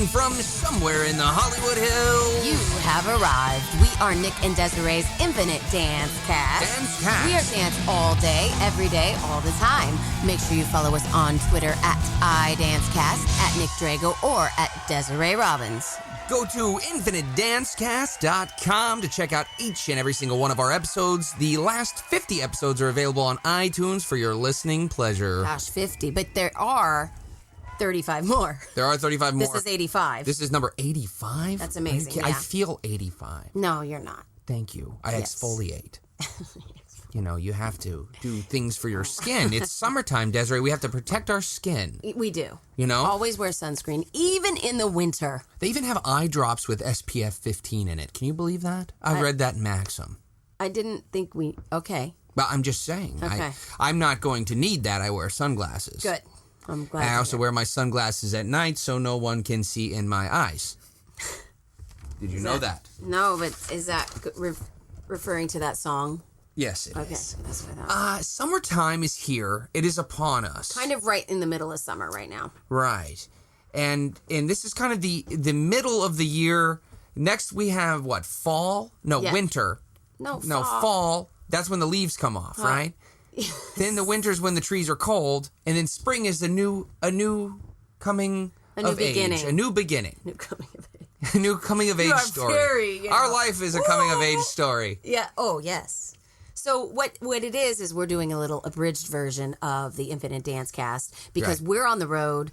Broadcasting from somewhere in the Hollywood Hills. You have arrived. We are Nick and Desiree's Infinite Dance Cast. Dance Cast. We are dance all day, every day, all the time. Make sure you follow us on Twitter at iDanceCast, at Nick Drago, or at Desiree Robbins. Go to infinitedancecast.com to check out each and every single one of our episodes. The last 50 episodes are available on iTunes for your listening pleasure. Gosh, 50, but there are 35 more. There are 35 more. This is 85. This is number 85? That's amazing, yeah. I feel 85. No, you're not. Thank you. I Yes. exfoliate. You know, you have to do things for your skin. It's summertime, Desiree. We have to protect our skin. We do. You know? Always wear sunscreen, even in the winter. They even have eye drops with SPF 15 in it. Can you believe that? I read that in Maxim. I didn't think we... Okay. But I'm just saying. Okay. I'm not going to need that. I wear sunglasses. Good. I'm glad. And I also wear my sunglasses at night so no one can see in my eyes. Did you know that? No, but is that referring to that song? Yes, it is. Okay, that's what I thought. Summertime is here. It is upon us. Kind of right in the middle of summer right now. Right. And this is kind of the middle of the year. Next we have what? Fall? No, Yeah. winter. No, fall. That's when the leaves come off, right? Then the winter's when the trees are cold, and then spring is a new coming of beginning. age, a new beginning, New coming of age. a new coming of age are story. very, Our life is a coming of age story. Yeah. Oh, yes. So what it is we're doing a little abridged version of the Infinite Dance Cast because Right. we're on the road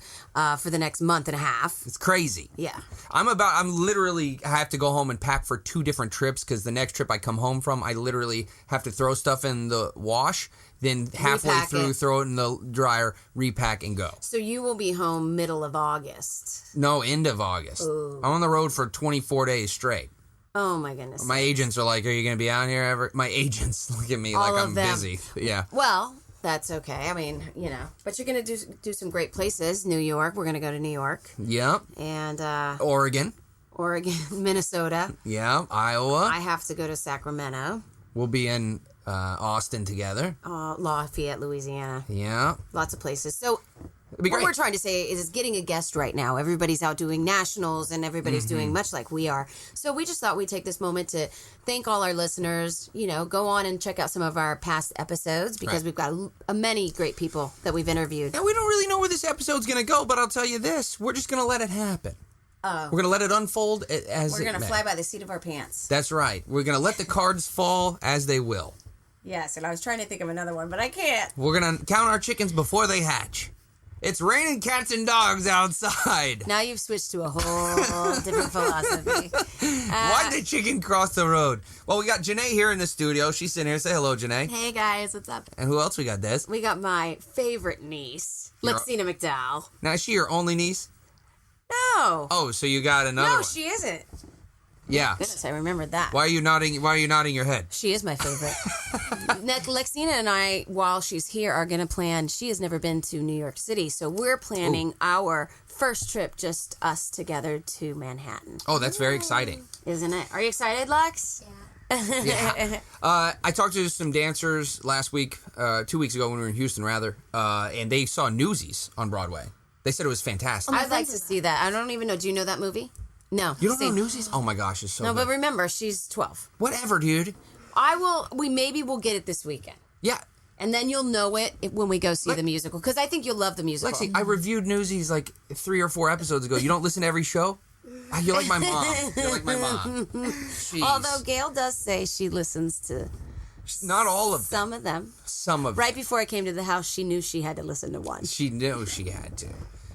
for the next month and a half. It's crazy. Yeah. I have to go home and pack for 2 different trips because the next trip I come home from, I literally have to throw stuff in the wash, then halfway Repack through it. throw it in the dryer, repack and go. So you will be home middle of August. No, end of August. Ooh. I'm on the road for 24 days straight. Oh, my goodness. My agents are like, "Are you going to be out here ever?" My agents look at me All like of I'm them. busy. Yeah. Well, that's okay. I mean, you know. But you're going to do some great places. New York. We're going to go to New York. Yep. And Oregon. Oregon, Minnesota. Yeah. Iowa. I have to go to Sacramento. We'll be in Austin together. Lafayette, Louisiana. Yeah. Lots of places. So It'd be what great. we're trying to say is getting a guest right now. Everybody's out doing nationals and everybody's Mm-hmm. doing much like we are. So we just thought we'd take this moment to thank all our listeners. You know, go on and check out some of our past episodes because Right. we've got many great people that we've interviewed. Now, we don't really know where this episode's going to go, but I'll tell you this. We're just going to let it happen. We're going to let it unfold as We're it going to may. fly by the seat of our pants. That's right. We're going to let the cards fall as they will. Yes, and I was trying to think of another one, but I can't. We're going to count our chickens before they hatch. It's raining cats and dogs outside. Now you've switched to a whole different philosophy. Why'd the chicken cross the road? Well, we got Janae here in the studio. She's sitting here. Say hello, Janae. Hey guys, what's up? And who else we got, Des? We got my favorite niece, Lexina McDowell. Now, is she your only niece? No. Oh, so you got another No, one. she isn't. Yeah. Goodness, I remembered that. Why are you nodding your head? She is my favorite. Lexina and I, while she's here, are going to plan. She has never been to New York City, so we're planning our first trip, just us together, to Manhattan. Oh, that's very exciting. Isn't it? Are you excited, Lex? Yeah. I talked to some dancers last week, 2 weeks ago when we were in Houston, rather, and they saw Newsies on Broadway. They said it was fantastic. I'd like to see that. I don't even know. Do you know that movie? No. You don't See. know Newsies? Oh my gosh, it's so No, good. but remember, she's 12. Whatever, dude. Maybe we'll get it this weekend. Yeah. And then you'll know it when we go see the musical, because I think you'll love the musical. Lexi, I reviewed Newsies like 3 or 4 episodes ago. You don't listen to every show? You're like my mom. You're like my mom. Jeez. Although Gail does say she listens to Not all of them. some of them. Some of Right before I came to the house, she knew she had to listen to one. She knew she had to.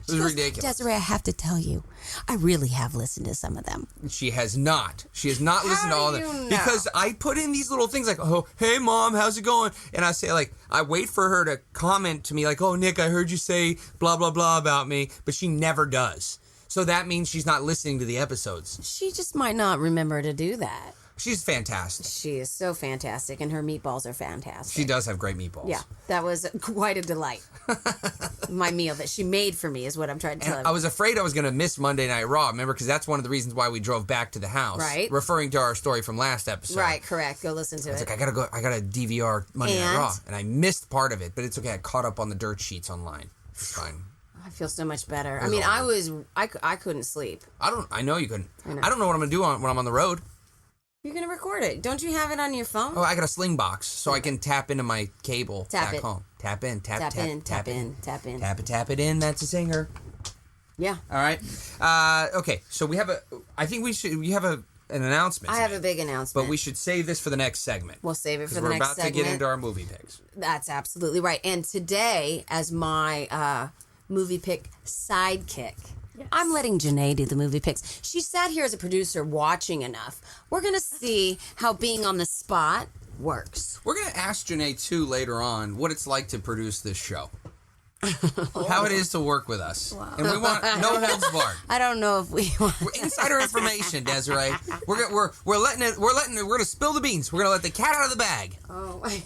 It was ridiculous. Desiree, I have to tell you, I really have listened to some of them. She has not. She has not listened to all of do them. you know? Because I put in these little things like, oh, hey, Mom, how's it going? And I say, like, I wait for her to comment to me like, oh, Nick, I heard you say blah, blah, blah about me. But she never does. So that means she's not listening to the episodes. She just might not remember to do that. She's fantastic. She is so fantastic, and her meatballs are fantastic. She does have great meatballs. Yeah, that was quite a delight. My meal that she made for me is what I'm trying to tell And you. I was afraid I was going to miss Monday Night Raw, remember? Because that's one of the reasons why we drove back to the house. Right. Referring to our story from last episode. Right, correct. Go listen to I was it. like, I gotta DVR Monday Night And? Raw. And I missed part of it, but it's okay. I caught up on the dirt sheets online. It's fine. I feel so much better. I mean, I couldn't sleep. I know you couldn't. I know. I don't know what I'm going to do when I'm on the road. You're going to record it. Don't you have it on your phone? Oh, I got a sling box, so I can tap into my cable Tap back it. home. Tap in, tap, Tap tap, in, tap tap in, tap in. Tap it in. That's a singer. Yeah. All right. Okay, so we have an announcement. I have today, a big announcement. but we should save this for the next segment. We'll save it for the we're next about segment. to get into our movie picks. That's absolutely right. And today, as my movie pick sidekick, I'm letting Janae do the movie picks. She sat here as a producer watching enough. We're going to see how being on the spot works. We're going to ask Janae, too, later on what it's like to produce this show. How it is to work with us. Wow. And we want no holds barred. I don't know if we want insider information, Desiree. We're gonna spill the beans. We're gonna let the cat out of the bag. Oh my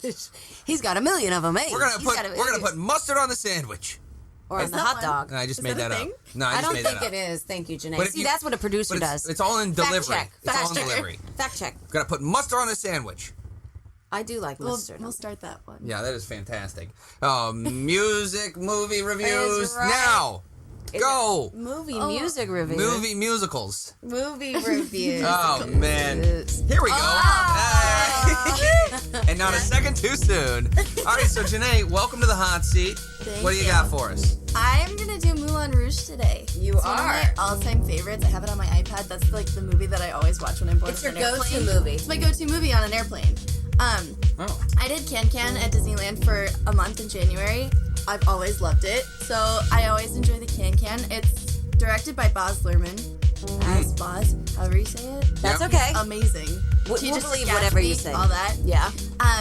gosh. He's got a million of them, eh? We're gonna put mustard on the sandwich. Or on the hot dog. No, I just made that up. No, I don't made that think up. it is. Thank you, Janae. See, that's what a producer does. It's all in delivery. Fact check. It's all in delivery. Fact check. Gonna put mustard on the sandwich. I do like mustard. We'll start that one. Yeah, that is fantastic. Music, movie reviews right. Now. Go. Music reviews. Movie musicals. Movie reviews. Oh man. Here we go. And not a second too soon. All right, so Janae, welcome to the hot seat. What do you got for us? I'm gonna do Moulin Rouge today. It's one of my all-time favorites. I have it on my iPad. That's like the movie that I always watch when I'm bored. It's your go-to movie. It's my go-to movie on an airplane. I did Can at Disneyland for a month in January. I've always loved it, so I always enjoy the Can. It's directed by Baz Luhrmann. As Baz, however you say it. That's okay. Amazing. We'll Just believe Gatsby, whatever you say. All that. Yeah.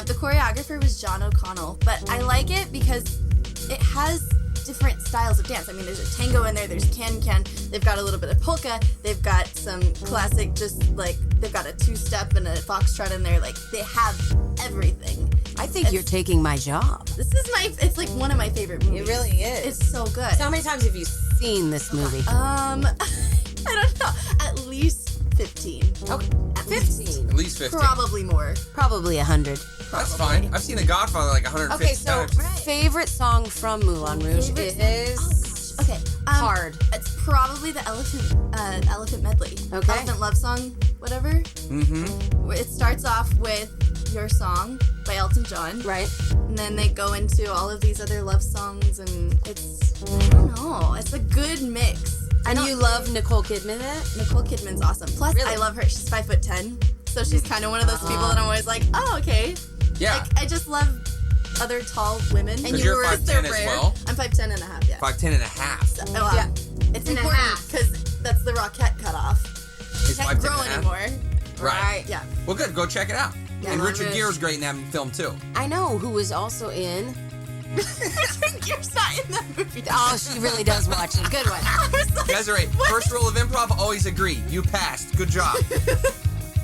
The choreographer was John O'Connell, but I like it because it has different styles of dance. I mean, there's a tango in there, there's can. They've got a little bit of polka. They've got some classic, they've got a two-step and a foxtrot in there. Like, they have everything. I think you're taking my job. It's like one of my favorite movies. It really is. It's so good. So how many times have you seen this movie? I don't know. At least 15. Okay. 15. At least 15. Probably more. Probably 100. That's fine. I've seen The Godfather like 150 Okay, so times. favorite song from Moulin Rouge is Okay. Hard. It's probably the Elephant Medley. Okay. Elephant Love Song, whatever. Mm-hmm. It starts off with Your Song by Elton John. Right. And then they go into all of these other love songs, and I don't know. It's a good mix. And you love Nicole Kidman in it? Nicole Kidman's awesome. Plus, Really? I love her. She's 5'10", so she's kind of one of those people that I'm always like, oh, okay. Yeah. Like, I just love other tall women. And 'Cause you're 5'10" as well? I'm 5'10" and a half, yeah. 5'10" and a half. Yeah. It's And a important half. because that's the Rockette cutoff. Is Can't 5'10" grow and a half? anymore. Right. Yeah. Well, good. Go check it out. Yeah, And Moulin Richard Rouge. Gere's great in that film, too. I know who was also in. You're not in that movie. Oh, she really does watch it. Good one. I was like, Desiree, first rule of improv, always agree. You passed. Good job.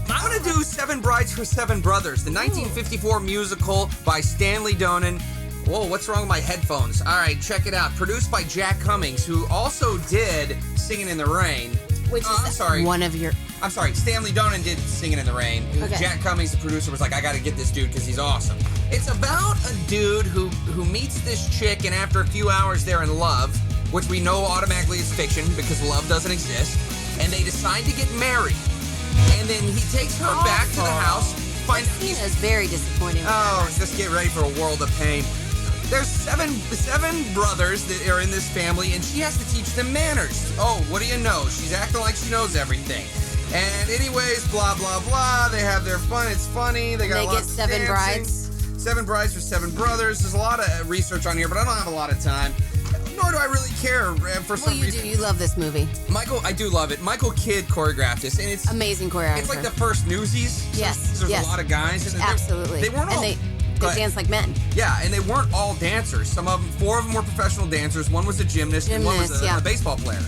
I'm going to do Seven Brides for Seven Brothers, the 1954 musical by Stanley Donen. Whoa, what's wrong with my headphones? All right, check it out. Produced by Jack Cummings, who also did Singing in the Rain. Which I'm is sorry. one of your... I'm sorry, Stanley Donen did Singing in the Rain. Okay. Jack Cummings, the producer, was like, I gotta get this dude because he's awesome. It's about a dude who meets this chick, and after a few hours they're in love, which we know automatically is fiction because love doesn't exist, and they decide to get married. And then he takes her back to the house. Tina's very disappointing. Oh, just get ready for a world of pain. There's seven brothers that are in this family, and she has to teach them manners. Oh, what do you know? She's acting like she knows everything. And anyways, blah, blah, blah. They have their fun. It's funny. They got They get lots of 7 dancing. brides. 7 brides for 7 brothers. There's a lot of research on here, but I don't have a lot of time. Nor do I really care for some Well, you reason. do. You love this movie. I do love it. Michael Kidd choreographed this, and it's Amazing choreographer. It's like the first Newsies. Yes, There's yes. a lot of guys. And Absolutely. They weren't all... And Go they ahead. dance like men. Yeah, and they weren't all dancers. 4 of them were professional dancers. One was a gymnast, and one was Gymnast, a yeah. baseball player.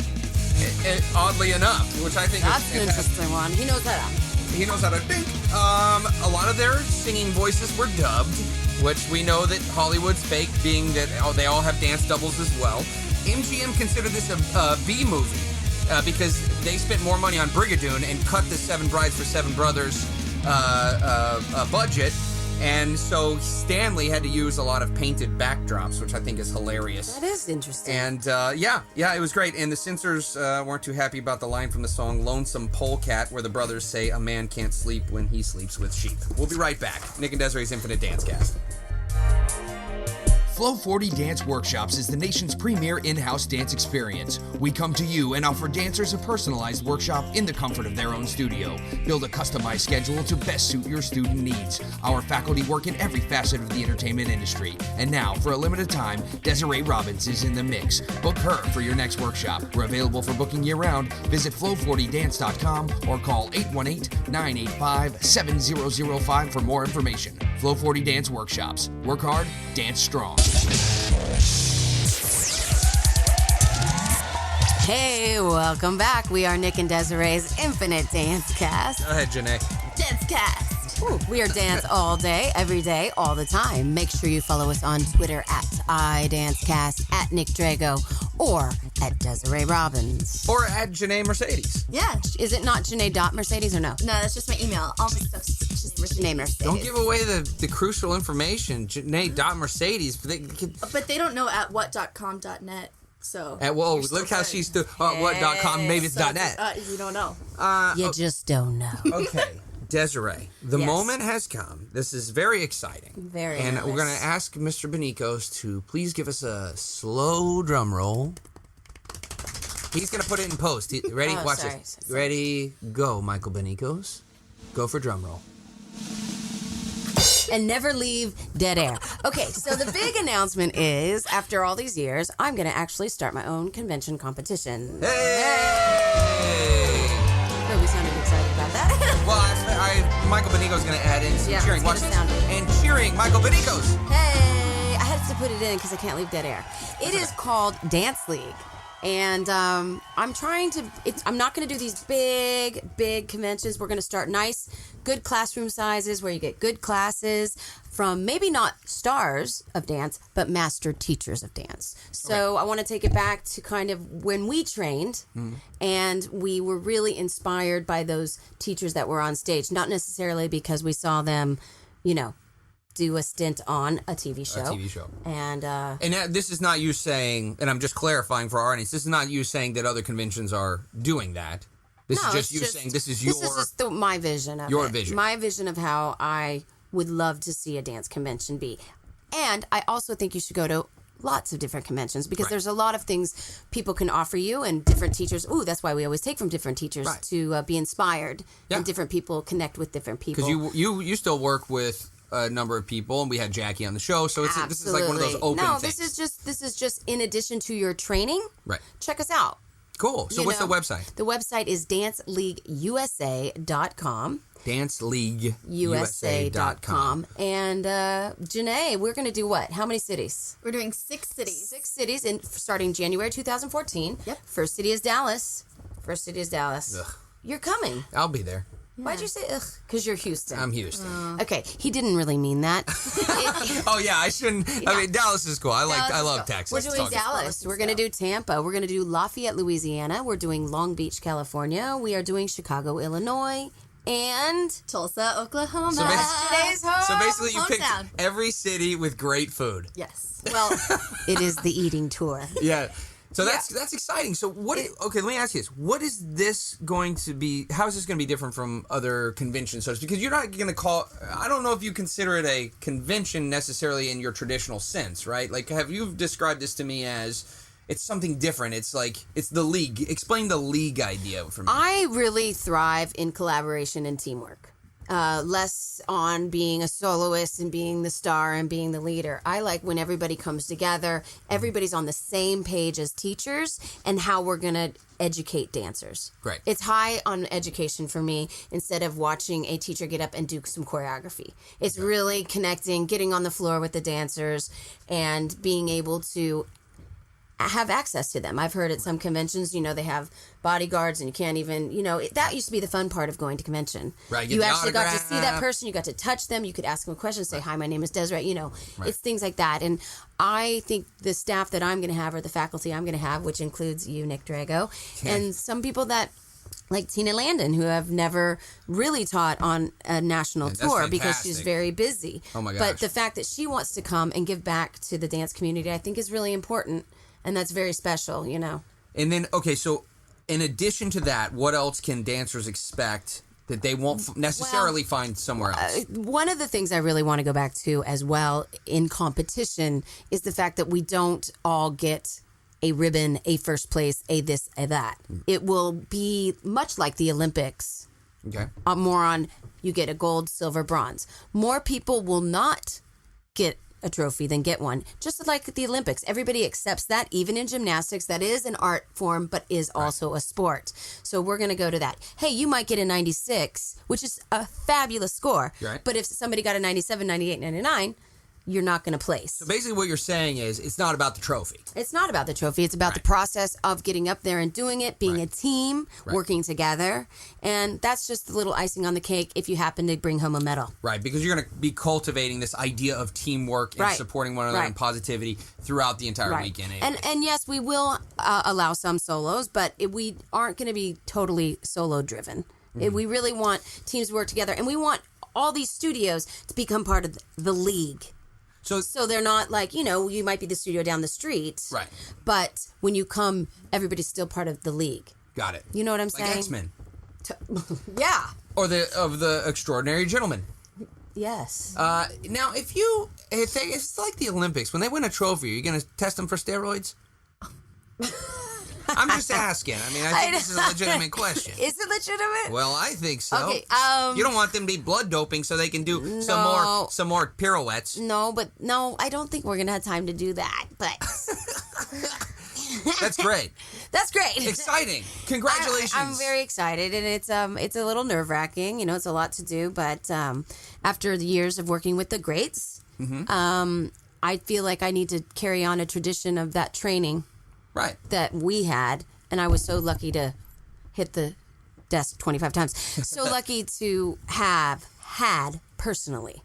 Oddly enough, which I think That's is an fantastic. interesting one. He knows that. He knows how to think. A lot of their singing voices were dubbed, which we know that Hollywood's fake, being that they all have dance doubles as well. MGM considered this a B movie because they spent more money on Brigadoon and cut the 7 Brides for 7 Brothers budget And so Stanley had to use a lot of painted backdrops, which I think is hilarious. That is interesting. And yeah, it was great. And the censors weren't too happy about the line from the song Lonesome Polecat, where the brothers say a man can't sleep when he sleeps with sheep. We'll be right back. Nick and Desiree's Infinite Dance Cast. Flow 40 Dance Workshops is the nation's premier in-house dance experience. We come to you and offer dancers a personalized workshop in the comfort of their own studio. Build a customized schedule to best suit your student needs. Our faculty work in every facet of the entertainment industry. And now, for a limited time, Desiree Robbins is in the mix. Book her for your next workshop. We're available for booking year-round. Visit flow40dance.com or call 818-985-7005 for more information. Flow 40 Dance Workshops. Work hard, dance strong. Hey, welcome back. We are Nick and Desiree's Infinite Dance Cast. Go ahead, Janae. Dance Cast. Ooh, we are dance all day, every day, all the time. Make sure you follow us on Twitter at iDanceCast, at Nick Drago, or at Desiree Robbins. Or at Janae Mercedes. Yeah. Is it not Janae.Mercedes or no? No, that's just my email. All my stuff's just Janae Mercedes. Don't give away the crucial information. Janae.Mercedes. But they don't know at what.com.net. So Whoa, still look how good. she's still. What.com, maybe it's So, .net. you don't know. You just don't know. Okay, Desiree, the Yes. moment has come. This is very exciting. Very And nervous. we're going to ask Mr. Benicos to please give us a slow drum roll. He's going to put it in post. Ready? Oh, Watch sorry. this. Sorry. Ready? Go, Michael Benicos. Go for drum roll. And never leave dead air. Okay, so the big announcement is, after all these years, I'm going to actually start my own convention competition. Hey! Oh, we sounded excited about that. Well, Michael Benicos is going to add in some Yeah, cheering. it's Watch gonna this. sound good. And cheering, Michael Benicos. Hey, I had to put it in because I can't leave dead air. It is called Dance League. And I'm trying to, I'm not going to do these big conventions. We're going to start nice, good classroom sizes where you get good classes from maybe not stars of dance, but master teachers of dance. So I want to take it back to kind of when we trained and we were really inspired by those teachers that were on stage, not necessarily because we saw them, do a stint on a TV show. And this is not you saying, and I'm just clarifying for our audience, this is not you saying that other conventions are doing that. This is just you saying this is your... This is just my vision of your it. vision. My vision of how I would love to see a dance convention be. And I also think you should go to lots of different conventions because there's a lot of things people can offer you and different teachers. Ooh, that's why we always take from different teachers to be inspired. And different people connect with different people. Because you still work with a number of people, and we had Jackie on the show, so this is like one of those open things. This is just in addition to your training. Right. Check us out. Cool. So what's the website? The website is danceleagueusa.com. danceleagueusa.com. And Janae, we're going to do what? How many cities? We're doing 6 cities. 6 cities starting January 2014. Yep. First city is Dallas. Ugh. You're coming. I'll be there. Why'd you say ugh? Because you're Houston. I'm Houston. Okay, he didn't really mean that. Oh yeah, I shouldn't. I mean, Dallas is cool. I love Texas. We're doing Dallas. We're going to do Tampa. We're going to do Lafayette, Louisiana. We're doing Long Beach, California. We are doing Chicago, Illinois. And Tulsa, Oklahoma. So today's home. So basically, you picked Hometown. every city with great food. Yes. Well, it is the eating tour. Yeah. So that's exciting. So okay, let me ask you this. What is this going to be, how is this going to be different from other convention shows? Because you're not going to I don't know if you consider it a convention necessarily in your traditional sense, right? Like, have you described this to me as it's something different? It's like, it's the league. Explain the league idea for me. I really thrive in collaboration and teamwork. Less on being a soloist and being the star and being the leader. I like when everybody comes together, everybody's on the same page as teachers and how we're going to educate dancers. Right. It's high on education for me instead of watching a teacher get up and do some choreography. It's really connecting, getting on the floor with the dancers and being able to have access to them. I've heard at some conventions, they have bodyguards and you can't even, that used to be the fun part of going to convention. Right. You actually got to see that person. You got to touch them. You could ask them a question, say, hi, my name is Desiree. It's things like that. And I think the staff that I'm going to have or the faculty I'm going to have, which includes you, Nick Drago, and some people that like Tina Landon, who have never really taught on a national tour because she's very busy. Oh my gosh. But the fact that she wants to come and give back to the dance community, I think is really important. And that's very special, you know. And then, okay, so in addition to that, what else can dancers expect that they won't necessarily find somewhere else? One of the things I really want to go back to as well in competition is the fact that we don't all get a ribbon, a first place, a this, a that. It will be much like the Olympics. Okay. More on you get a gold, silver, bronze. More people will not get a trophy than get one. Just like the Olympics. Everybody accepts that, even in gymnastics. That is an art form, but is also a sport. So we're going to go to that. Hey, you might get a 96, which is a fabulous score. Right. But if somebody got a 97, 98, 99, you're not going to place. So basically what you're saying is it's not about the trophy. It's not about the trophy. It's about the process of getting up there and doing it, being a team, working together. And that's just the little icing on the cake if you happen to bring home a medal. Right, because you're going to be cultivating this idea of teamwork and supporting one another and positivity throughout the entire weekend. And yes, we will allow some solos, but we aren't going to be totally solo driven. We really want teams to work together. And we want all these studios to become part of the league. So they're not like, you might be the studio down the street. Right. But when you come, everybody's still part of the league. Got it. You know what I'm saying? Like X-Men. Yeah. Or the Extraordinary Gentlemen. Yes. Now, if it's like the Olympics, when they win a trophy, are you going to test them for steroids? I'm just asking. I mean, I think this is a legitimate question. Is it legitimate? Well, I think so. Okay. You don't want them to be blood doping so they can do some more pirouettes. No, I don't think we're gonna have time to do that. But that's great. That's great. Exciting. Congratulations. I'm very excited, and it's a little nerve wracking. It's a lot to do, but after the years of working with the greats, I feel like I need to carry on a tradition of that training. Right. That we had, and I was so lucky to hit the desk 25 times. So lucky to have had personally.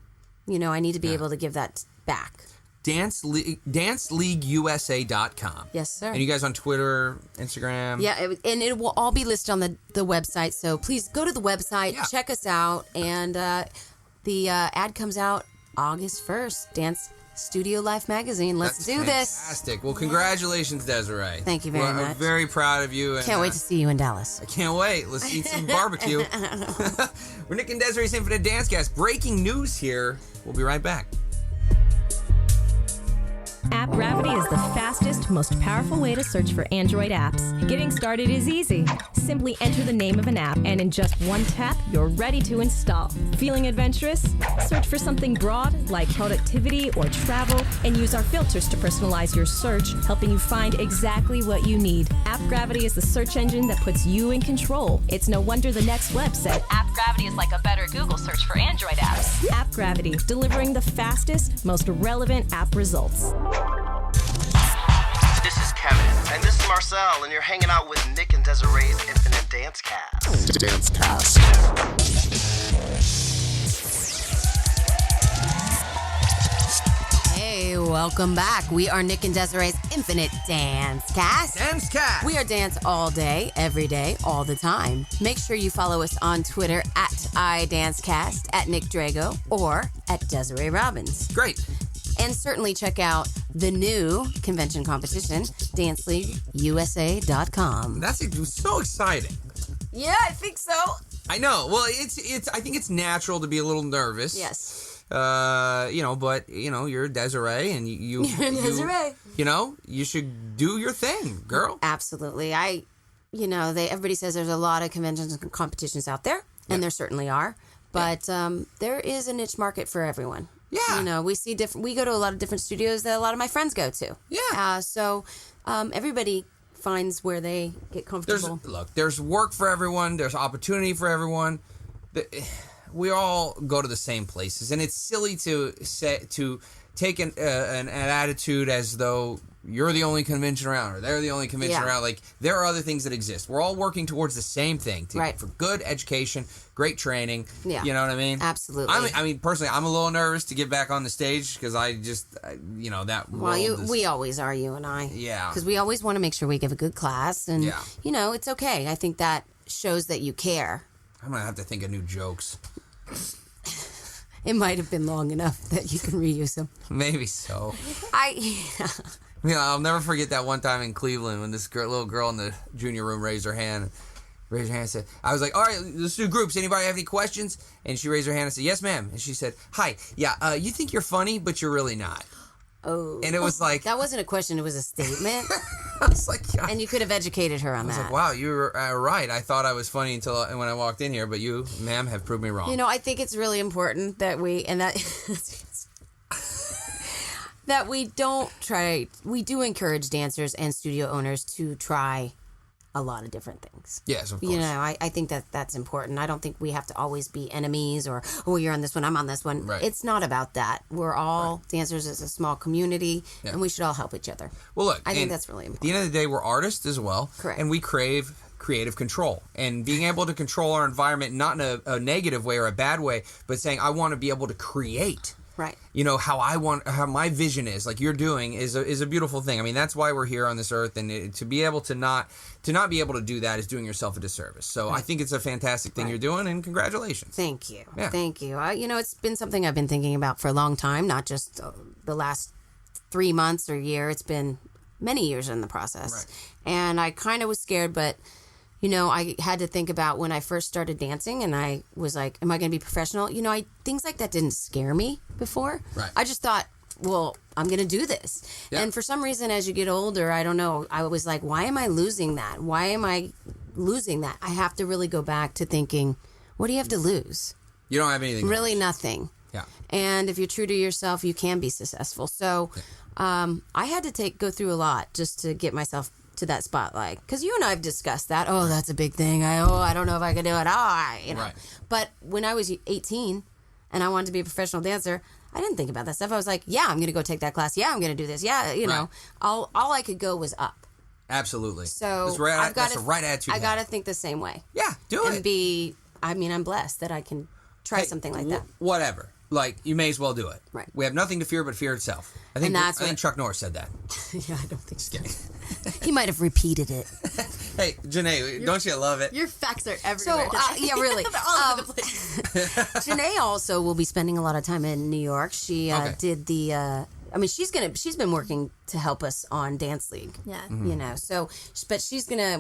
I need to be able to give that back. DanceLeagueUSA.com. Yes, sir. And you guys on Twitter, Instagram? Yeah, and it will all be listed on the website. So please go to the website, check us out, and the ad comes out August 1st. Dance Studio Life Magazine. Let's do this. Fantastic. Well, congratulations, Desiree. Thank you very much. I'm very proud of you. And, can't wait to see you in Dallas. I can't wait. Let's eat some barbecue. We're Nick and Desiree's Infinite Dancecast. Breaking news here. We'll be right back. App Gravity is the fastest, most powerful way to search for Android apps. Getting started is easy. Simply enter the name of an app, and in just one tap, you're ready to install. Feeling adventurous? Search for something broad, like productivity or travel, and use our filters to personalize your search, helping you find exactly what you need. App Gravity is the search engine that puts you in control. It's no wonder the next web said App Gravity is like a better Google search for Android apps. App Gravity, delivering the fastest, most relevant app results. This is Kevin, and this is Marcel, and you're hanging out with Nick and Desiree's Infinite Dancecast. Dancecast. Hey, welcome back. We are Nick and Desiree's Infinite Dancecast. Dancecast. We are dance all day, every day, all the time. Make sure you follow us on Twitter at iDancecast, at Nick Drago, or at Desiree Robbins. Great. And certainly check out the new convention competition, DanceLeagueUSA.com. That's so exciting. Yeah, I think so. I know. Well, it's. I think it's natural to be a little nervous. Yes. But you're Desiree, and you Desiree. You should do your thing, girl. Absolutely. Everybody says there's a lot of conventions and competitions out there, and there certainly are. But there is a niche market for everyone. Yeah. We see we go to a lot of different studios that a lot of my friends go to. Yeah. So everybody finds where they get comfortable. There's work for everyone. There's opportunity for everyone. We all go to the same places, and it's silly to take an attitude as though you're the only convention around or they're the only convention around. Like, there are other things that exist. We're all working towards the same thing for good education, great training. Yeah. You know what I mean? Absolutely. I mean, personally, I'm a little nervous to get back on the stage because that. Well, we always are, you and I. Yeah. Because we always want to make sure we give a good class, and it's okay. I think that shows that you care. I'm going to have to think of new jokes. It might have been long enough that you can reuse them. Maybe so. Yeah. I'll never forget that one time in Cleveland when this little girl in the junior room raised her hand. And said, I was like, all right, let's do groups. Anybody have any questions? And she raised her hand and said, yes, ma'am. And she said, hi, yeah, you think you're funny, but you're really not. Oh. And it was like... That wasn't a question, it was a statement. I was like... Yeah. And you could have educated her on that. I was like, wow, you were right. I thought I was funny until when I walked in here, but you, ma'am, have proved me wrong. You know, I think it's really important that we we do encourage dancers and studio owners to try a lot of different things. Yes, of course. You know, I think that's important. I don't think we have to always be enemies or, oh, you're on this one, I'm on this one. Right. It's not about that. We're all dancers as a small community, Yeah. and we should all help each other. Well, look, I think that's really important. At the end of the day, we're artists as well. Correct. And we crave creative control. And being able to control our environment, not in a negative way or a bad way, but saying, I want to be able to create. Right. You know, how my vision is, like you're doing, is a beautiful thing. I mean, that's why we're here on this earth, and to be able to not be able to do that is doing yourself a disservice. So I think it's a fantastic thing you're doing, and congratulations. Thank you. Yeah. Thank you. You know, it's been something I've been thinking about for a long time, not just the last 3 months or year. It's been many years in the process. Right. And I kind of was scared, but, you know, I had to think about when I first started dancing, and I was like, am I going to be professional? You know, things like that didn't scare me before. Right. I just thought, well, I'm going to do this. Yeah. And for some reason, as you get older, I don't know, I was like, why am I losing that? Why am I losing that? I have to really go back to thinking, what do you have to lose? You don't have anything. Really nothing. Yeah. And if you're true to yourself, you can be successful. So I had to go through a lot just to get myself to that spotlight. Because you and I have discussed that. Oh, that's a big thing. I don't know if I could do it. You know. Right. But when I was 18 and I wanted to be a professional dancer, I didn't think about that stuff. I was like, yeah, I'm going to go take that class. Yeah, I'm going to do this. Yeah, you know. All I could go was up. Absolutely. So that's the right attitude. I got to think the same way. Yeah, do and it. I'm blessed that I can try something like that. Whatever. Like, you may as well do it. Right. We have nothing to fear but fear itself. I think Chuck Norris said that. Yeah, I don't think so. He might have repeated it. Hey, Janae, don't you love it? Your facts are everywhere. So, yeah, really. They're all over the place. Janae also will be spending a lot of time in New York. She did the... she's been working to help us on Dance League. Yeah. Mm-hmm. You know, so, but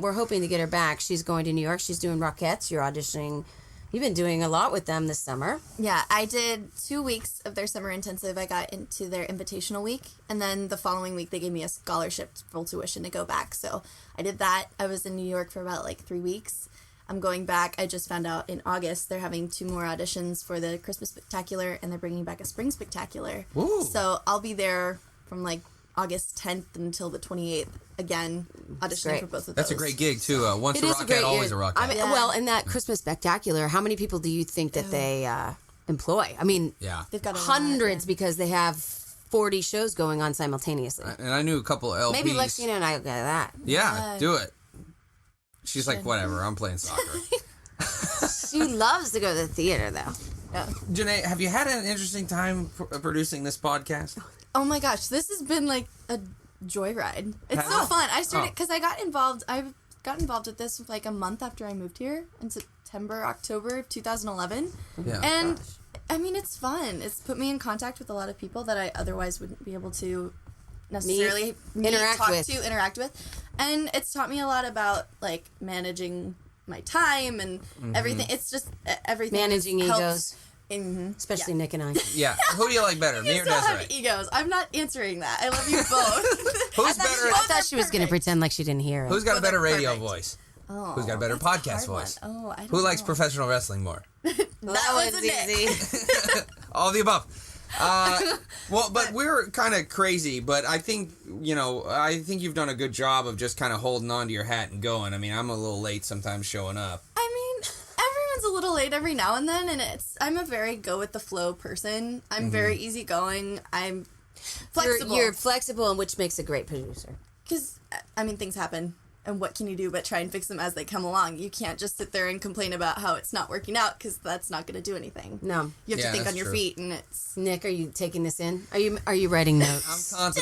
we're hoping to get her back. She's going to New York. She's doing Rockettes. You're auditioning. You've been doing a lot with them this summer. Yeah, I did 2 weeks of their summer intensive. I got into their invitational week, and then the following week they gave me a scholarship, full tuition to go back. So I did that. I was in New York for about 3 weeks. I'm going back. I just found out in August they're having 2 more auditions for the Christmas Spectacular, and they're bringing back a Spring Spectacular. Ooh. So I'll be there from August 10th until the 28th again, auditioning for both of those. That's a great gig, too. Once It a is a great Rockette, always a year. Rockette. Well, in that Christmas Spectacular, how many people do you think that they employ? I mean, They've got a lot, hundreds because they have 40 shows going on simultaneously. And I knew a couple of LPs. Maybe Lexina and I will get that. Yeah, do it. She's like, whatever, I'm playing soccer. She loves to go to the theater, though. Yeah. Janae, have you had an interesting time producing this podcast? Oh my gosh, this has been a joyride. It's so fun. I started because I got involved with this a month after I moved here in October of 2011. Yeah. And I mean, it's fun. It's put me in contact with a lot of people that I otherwise wouldn't be able to necessarily interact with. And it's taught me a lot to managing my time and everything. It's just everything. Managing egos. Mm-hmm. Especially Nick and I. Yeah. Who do you like better, me or Still Desiree? have egos. I'm not answering that. I love you both. Who's better? I thought she was going to pretend like she didn't hear it. Who's got a better radio perfect. voice? Oh, Who's got a better that's podcast hard voice? one. Oh, I don't Who likes know. professional wrestling more? That was was Nick. easy. All of the above. Well, but we're kind of crazy, but I think you've done a good job of just kind of holding on to your hat and going. I mean, I'm a little late sometimes showing up. I mean, everyone's a little late every now and then, and I'm a very go with the flow person. I'm very easygoing. I'm flexible. You're flexible, and which makes a great producer. Because, I mean, things happen. and what can you do but try and fix them as they come along. You can't just sit there and complain about how it's not working out, because that's not going to do anything. No. You have to think that's on your true. feet, and it's... Nick, are you taking this in? Are you writing notes? I'm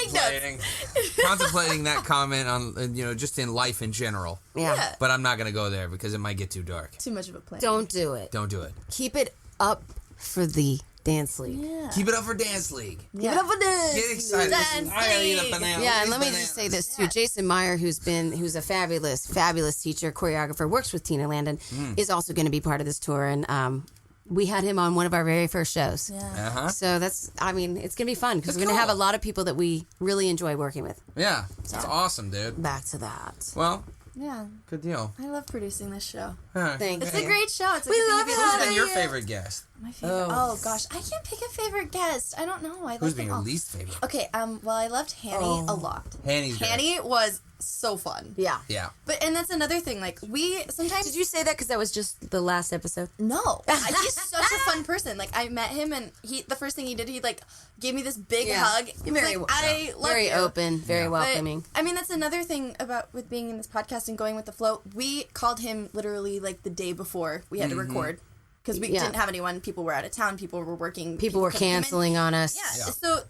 contemplating that comment on, just in life in general. Yeah. But I'm not going to go there because it might get too dark. Too much of a plan. Don't do it. Don't do it. Keep it up for the dance league. Yeah. Keep it up for Dance League. Keep it up for dance. Get excited. Dance I gotta eat a League. banana. Yeah, and Eat let me bananas. just say this too. Jason Meyer, who's a fabulous teacher, choreographer, works with Tina Landon, is also going to be part of this tour, and we had him on one of our very first shows. Yeah. Uh-huh. So it's going to be fun because That's we're going to have a cool. lot of people that we really enjoy working with. Yeah, that's awesome, dude. Back to that. Well, Yeah. good deal. I love producing this show. Thank It's you. a great show. It's a We good thing love to be it. Who's listening been your to. favorite guest? My favorite. Oh gosh, I can't pick a favorite guest. I don't know. I Who's like been them your all. least favorite? Okay. Well, I loved Hanny a lot. Hanny's great. Hanny was so fun. Yeah. Yeah. And that's another thing. Like, we sometimes. Did you say that because that was just the last episode? No, he's such a fun person. Like, I met him, and the first thing he did, he like gave me this big hug. He was Very- like, I love Very you. open, very But, welcoming. I mean, that's another thing about with being in this podcast and going with the flow. We called him literally like the day before we had to record, because we Yeah. didn't have anyone. People were out of town. People were working. People were couldn't come in. canceling on us. Yeah. So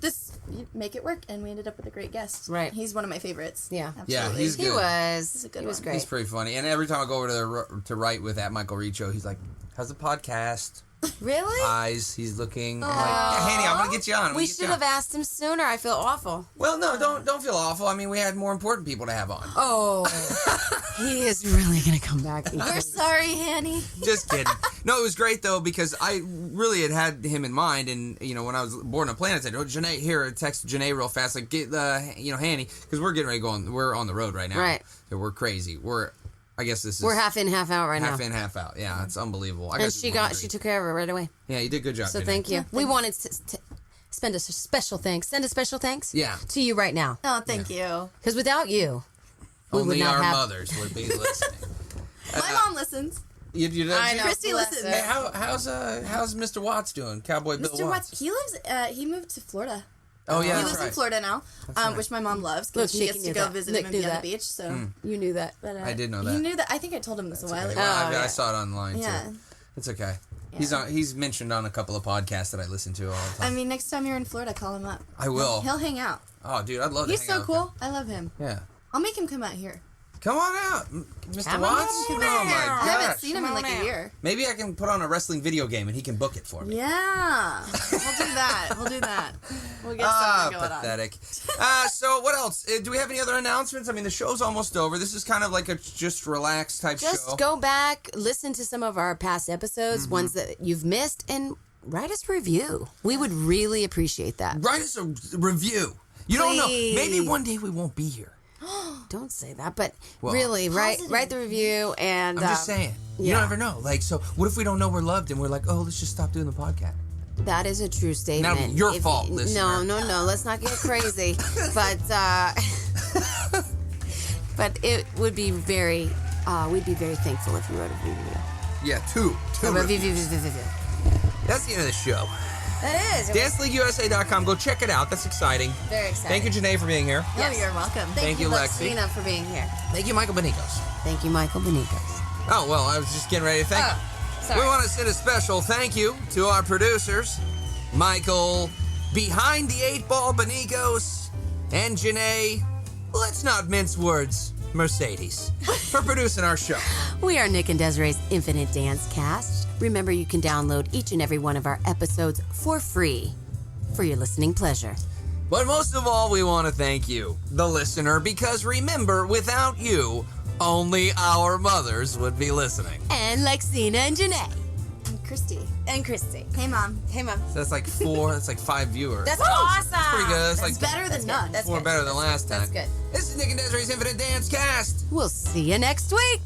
you make it work, and we ended up with a great guest. Right. He's one of my favorites. Yeah. Yeah, Absolutely. he's He good. was. a good He was one. great. He's pretty funny. And every time I go over to write with at Michael Riccio, he's like, "How's the podcast?" Really? Eyes. He's looking. I'm like, yeah, Hanny, I'm gonna get you on. We should have asked him sooner. I feel awful. Well, no, don't feel awful. I mean, we had more important people to have on. Oh, he is really gonna come back. We're sorry, Hanny. Just kidding. No, it was great though, because I really had him in mind, and when I was born on Planet, I said, "Oh, Janae, here." I text Janae real fast, like, "Get Hanny," because we're getting ready to go on. We're on the road right now. Right. So we're crazy. I guess this is. We're half in, half out right half now. in, half out. Yeah, it's unbelievable. And she took care of it right away. Yeah, you did a good job. So Janae. thank you. We wanted to send a special thanks Yeah. to you right now, Oh, thank you. because without you, we would Only not our have. mothers would be listening. My mom listens. You did. I know. Christy bless listens. her. Hey, how's Mr. Watts doing? Cowboy Bill Mr. Watts. Watts, he lives. He moved to Florida. Oh yeah, He that's lives right. in Florida now, which my mom loves, Look, because she Nick gets knew to go that. visit Nick him and knew be on that. the beach. So You knew that. but, I did know that. He knew that. I think I told him this a while Okay, ago. well, I yeah. saw it online Yeah. too. It's okay. He's mentioned on a couple of podcasts that I listen to all the I time. mean, next time you're in Florida, call him up. I will. He'll hang out. Oh, dude, I'd love to He's hang so out with cool. him. I love him. Yeah. I'll make him come out here. Come on out, Mr. Come Watts. on Oh my out. gosh. I haven't seen him in like a year. Maybe I can put on a wrestling video game and he can book it for me. Yeah, we'll do that. We'll get something going Pathetic. So what else? Do we have any other announcements? I mean, the show's almost over. This is kind of like a just relaxed type Just show. go back, listen to some of our past episodes, ones that you've missed, and write us a review. We would really appreciate that. Write us a review. You don't know. Please. Maybe one day we won't be here. Don't say that, but Well, really, write the review and. I'm just saying. You don't ever know. Like, so what if we don't know we're loved and we're like, oh, let's just stop doing the podcast? That is a true statement. That'll be your fault, listener. No. Let's not get crazy. but but it would be very. We'd be very thankful if you wrote a review. Yeah, two. A review. That's the end of the show. That is. DanceLeagueUSA.com. Go check it out. That's exciting. Very exciting. Thank you, Janae, for being here. Oh, you're welcome. Thank you, Lexi. Lexina, for being here. Thank you, Michael Benicos. Thank you, Michael Benicos. Oh, well, I was just getting ready to thank you. Sorry. We want to send a special thank you to our producers, Michael Behind the 8-Ball Benicos, and Janae, let's not mince words, Mercedes, for producing our show. We are Nick and Desiree's Infinite Dance Cast. Remember, you can download each and every one of our episodes for free for your listening pleasure. But most of all, we want to thank you, the listener, because remember, without you, only our mothers would be listening. And Lexina and Janae. And Christy. And Christy. Hey, Mom. Hey, Mom. So that's like 5 viewers. That's awesome. That's pretty good. That's like Better than none. That's 4 good. better than last time. That's good. This is Nick and Desiree's Infinite Dance Cast. We'll see you next week.